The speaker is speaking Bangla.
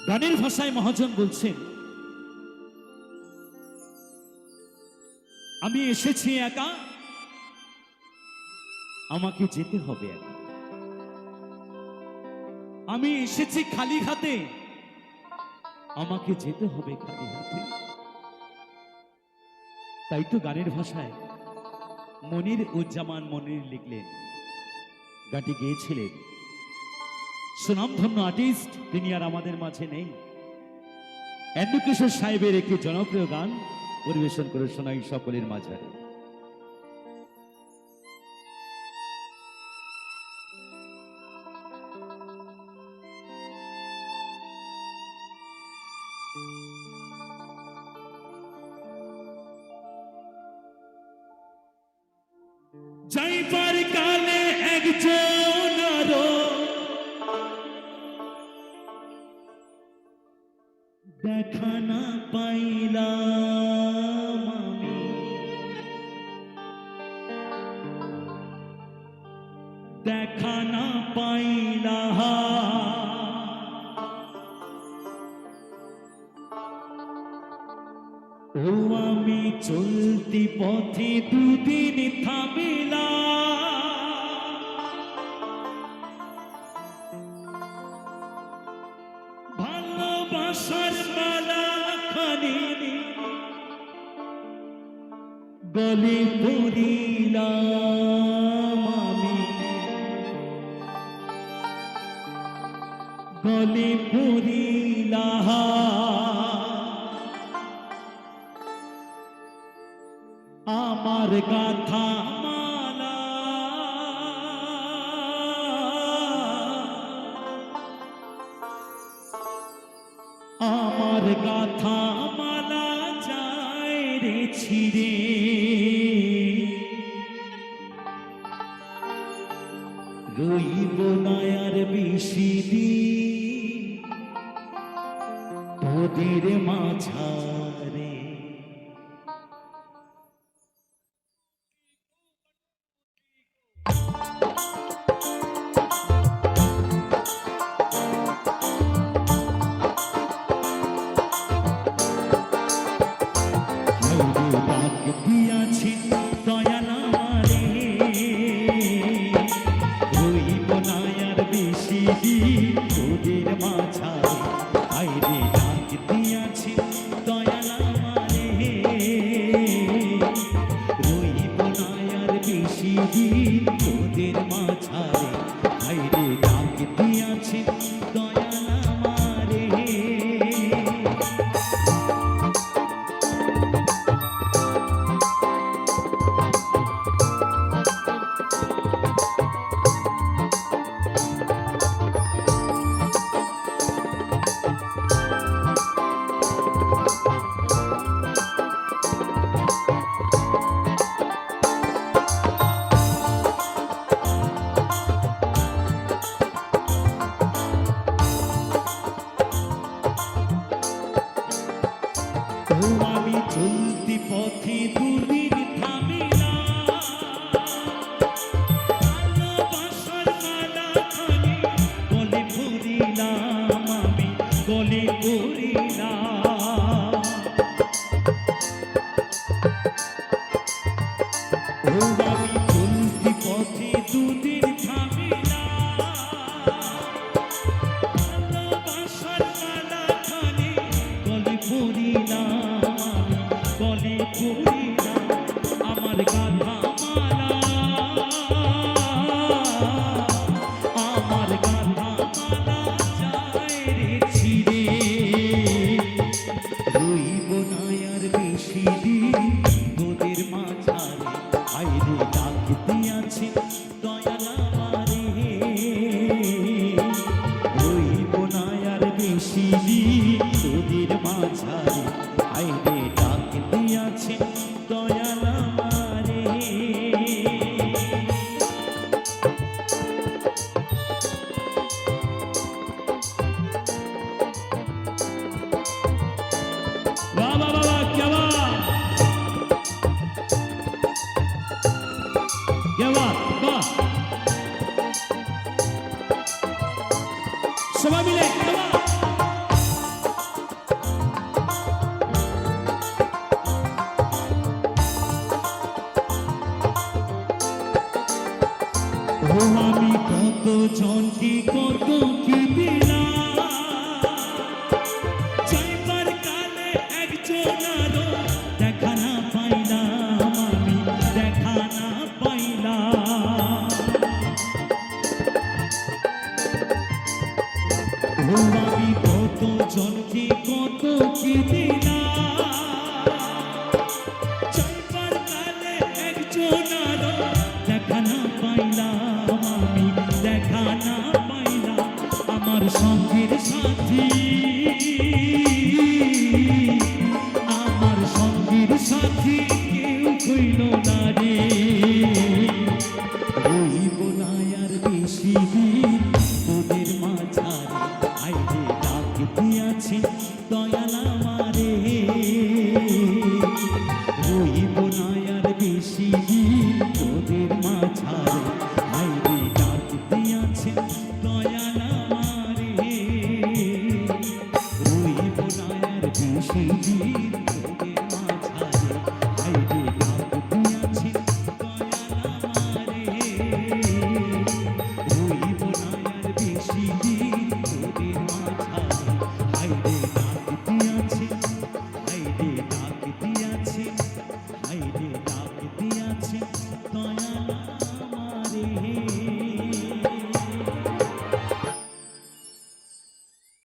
গানের ভাষায় মহাজন বলছেন, আমি এসেছি একা, আমাকে যেতে হবে একা। আমি এসেছি খালি হাতে, আমাকে যেতে হবে খালি হাতে। তাই তো গানের ভাষায় মনির উজ্জামান মনির লিখলেন, গানটি গেয়েছিলেন সুনামধন্য আর্টিস্ট, তিনি আর আমাদের মাঝে নেই। এন্ডু কিশোর সাহেবের একটি জনপ্রিয় গান পরিবেশন করে শোনাই সকলের মাঝারে। যাইবার কালে একজন আরো দেখা না পাইলাম আমি, দেখা না পাইলাম। ও আমি চলতি পথে দুদিন থামিলাম, ভালোবাসার মালা খানি গলে পড়িলাম আমি, গলে পড়িলাম। আমার গাথা মালা আমার গাথা মালা যায় রে ছিড়ে, রইব না আর বেশি দিন তোদের মাঝারে। তোদের মাঝারে আইরে ডাক দিয়াছি দয়াল আমারে, রইব না আর বেশি দিন তোদের মাঝারে, আইরে ডাক দিয়াছি দয়াল আমারে। আমি চলতি পথে দুদিন থামিলাম, ভালোবাসার মালা খানি গলে পড়িলাম আমি, গলে পড়িলাম। আমি চলতি পথে দুদিন থামিলাম, ভালোবাসার মালা খানি গলে পড়িলাম, গলে পড়িলাম। আমার গাথা মালা আমার গাথা মালা যায় রে ছিড়ে, রইব না আর বেশি দিন তোদের মাঝারে, আইরে ডাক দিয়াছি দয়াল আমারে, রইব না আর বেশি দিন তোদের মাঝারে, আইরে ডাক দিয়াছি দয়াল আমারে। वाह वाह वाह वाह, क्या बात, क्या बात, वाह। সবাই মিলে জনকে কত কি দিলাম, যাইবার কালে একজনারও দেখা না পাইলাম, আমি দেখা না পাইলাম। ও আমি কত জনকে কত কি দিলাম, যাইবার কালে একজনারও দেখা না পাইলাম, আমি দেখা না পাইলাম। আমার সঙ্গের সাথী, আমার সঙ্গের সাথী কেউ হইল না রে। রইব না আর বেশি দিন তোদের মাঝারে, আইরে ডাক দিয়াছি দয়ালা